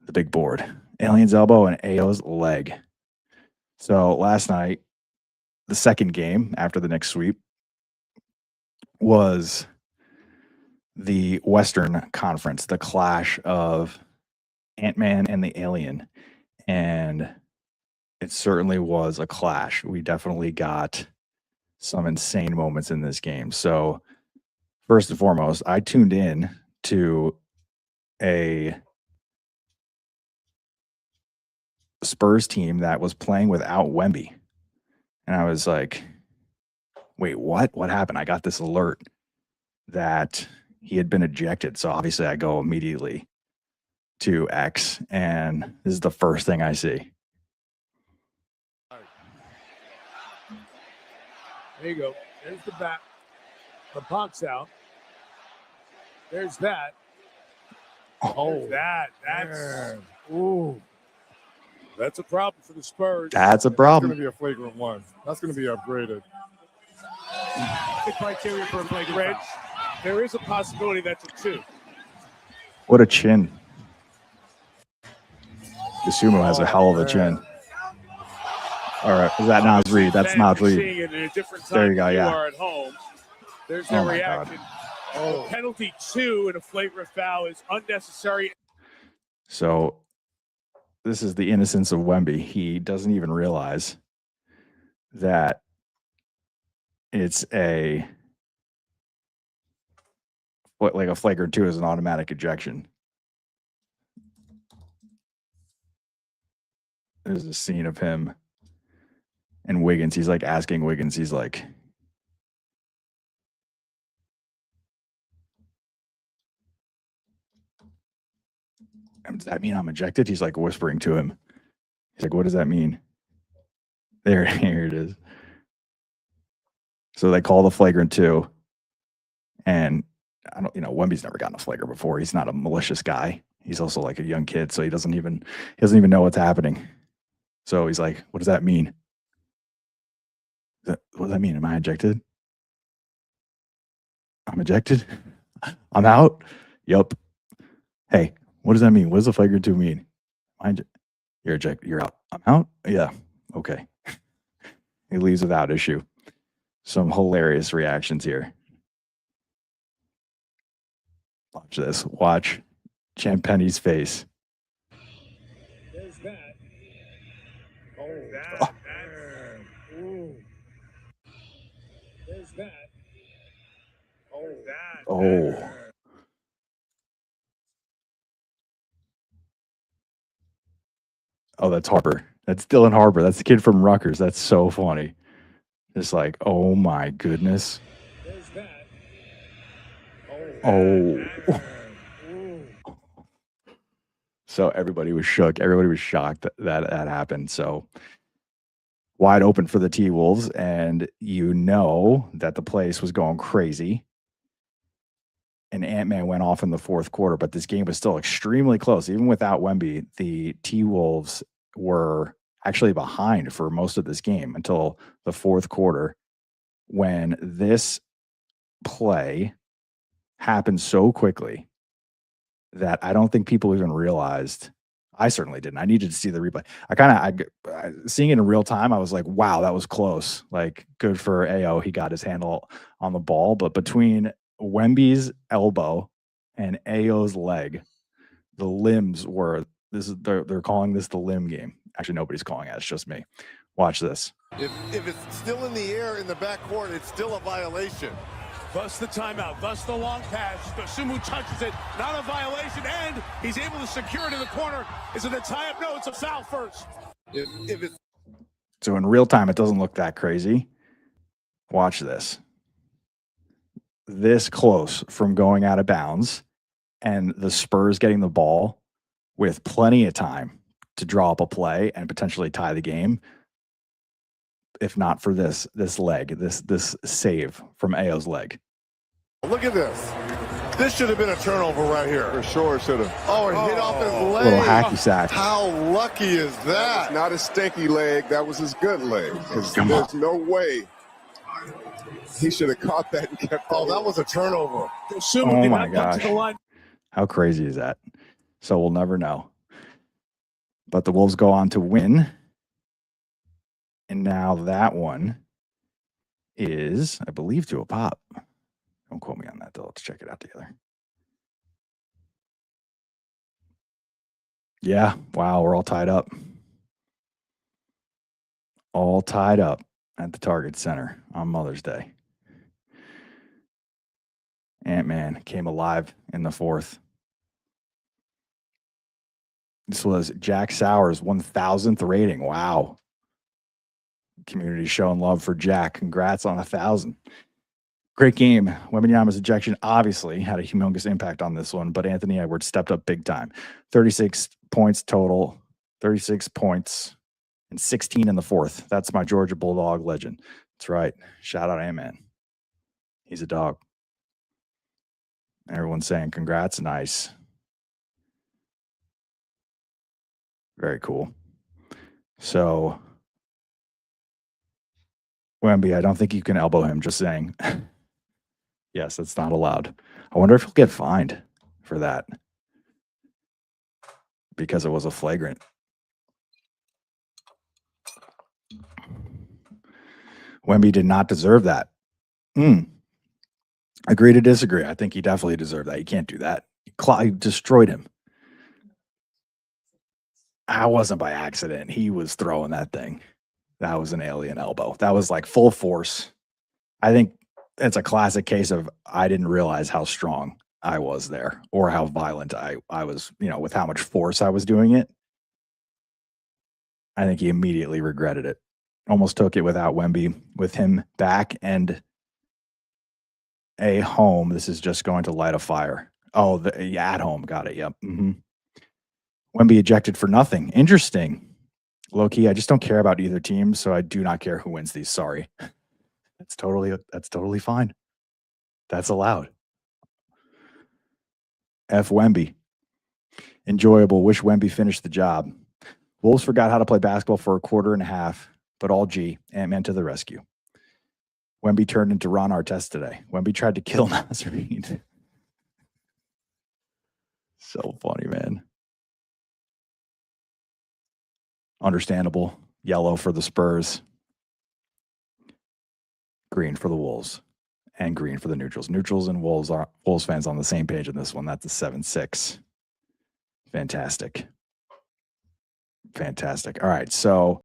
the big board. Alien's elbow and Ayo's leg. So last night, the second game after the Knicks sweep was the Western Conference, the clash of Ant-Man and the Alien. And it certainly was a clash. We definitely got some insane moments in this game. So first and foremost, I tuned in to a Spurs team that was playing without Wemby. And I was like, wait, what? What happened? I got this alert that he had been ejected. So obviously I go immediately to X, and this is the first thing I see. There you go. There's the back. The puck's out. There's that. Oh, that. That's ooh. That's a problem for the Spurs. That's a problem. That's going to be a flagrant one. That's going to be upgraded. The criteria for a flagrant foul. There is a possibility that's a 2. What a chin. Sumo has a hell of a chin. All right, is that Nas Reed? That's Nas Reed. There you go, yeah. Are at home. There's their reaction. Oh. Penalty 2 and a flagrant foul is unnecessary. So this is the innocence of Wemby. He doesn't even realize that it's a flagrant 2 is an automatic ejection. There's a scene of him and Wiggins. He's like asking Wiggins, he's like, does that mean I'm ejected? He's like whispering to him. He's like, what does that mean? Here it is. So they call the flagrant 2. And I don't, Wemby's never gotten a flagrant before. He's not a malicious guy. He's also like a young kid, so he doesn't even know what's happening. So he's like, what does that mean? What does that mean? Am I ejected? I'm ejected? I'm out? Yup. Hey, what does that mean? What does a flagrant 2 mean? You're ejected. You're out. I'm out? Yeah. Okay. He leaves without issue. Some hilarious reactions here. Watch this. Watch Champagne's face. There's that. Oh, that. Ooh. There's that. Oh, that. Oh. Oh, that's Harper. That's Dylan Harper. That's the kid from Rutgers. That's so funny. Just like, oh my goodness. There's that. Oh. So everybody was shook. Everybody was shocked that happened. So wide open for the T-Wolves, and that the place was going crazy. And Ant-Man went off in the fourth quarter, but this game was still extremely close. Even without Wemby, the T-Wolves were actually behind for most of this game until the fourth quarter, when this play happened so quickly that I don't think people even realized. I certainly didn't. I needed to see the replay. Seeing it in real time, I was like, wow, that was close. Like, good for Ayo. He got his handle on the ball. But between Wemby's elbow and Ayo's leg, the limbs were, they're calling this the limb game. Actually, nobody's calling it. It's just me. Watch this. If it's still in the air in the backcourt, it's still a violation. Thus the timeout, thus the long pass. Sumu touches it, not a violation, and he's able to secure it in the corner. Is it a tie-up? No, it's a foul first. If it's So in real time, it doesn't look that crazy. Watch this. This close from going out of bounds, and the Spurs getting the ball with plenty of time to draw up a play and potentially tie the game. If not for this leg, this save from Ayo's leg. Look at this. This should have been a turnover right here. For sure should have. Oh, it hit off his leg. Little hacky sack. How lucky is that? Not his stinky leg. That was his good leg. There's no way he should have caught that and kept. Oh, that was a turnover. Oh my gosh. How crazy is that? So we'll never know. But the Wolves go on to win. And now that one is, I believe, to a pop. Don't quote me on that, though. Let's check it out together. Yeah. Wow. We're all tied up. All tied up at the Target Center on Mother's Day. Ant-Man came alive in the fourth. This was Jack Sauer's 1,000th rating. Wow. Community showing love for Jack. Congrats on 1,000. Great game. Wembanyama's ejection obviously had a humongous impact on this one, but Anthony Edwards stepped up big time. 36 points total, 36 points, and 16 in the fourth. That's my Georgia Bulldog legend. That's right. Shout out Ant-Man. He's a dog. Everyone's saying congrats. Nice. Very cool. So, Wemby, I don't think you can elbow him, just saying. Yes, that's not allowed. I wonder if he'll get fined for that because it was a flagrant. Wemby did not deserve that. Agree to disagree. I think he definitely deserved that. You can't do that. He destroyed him. I wasn't by accident. He was throwing that thing. That was an alien elbow. That was like full force. I think it's a classic case of I didn't realize how strong I was there or how violent I was, with how much force I was doing it. I think he immediately regretted it. Almost took it without Wemby. With him back and a home, this is just going to light a fire. Oh, at home. Got it. Yep. Wemby ejected for nothing. Interesting. Low-key, I just don't care about either team, so I do not care who wins these. Sorry. That's totally fine. That's allowed. F Wemby. Enjoyable. Wish Wemby finished the job. Wolves forgot how to play basketball for a quarter and a half, but all G. Ant-Man to the rescue. Wemby turned into Ron Artest today. Wemby tried to kill Nazarene. So funny, man. Understandable. Yellow for the Spurs. Green for the Wolves. And green for the neutrals. Neutrals and Wolves fans on the same page in this one. That's a 7-6. Fantastic. All right, so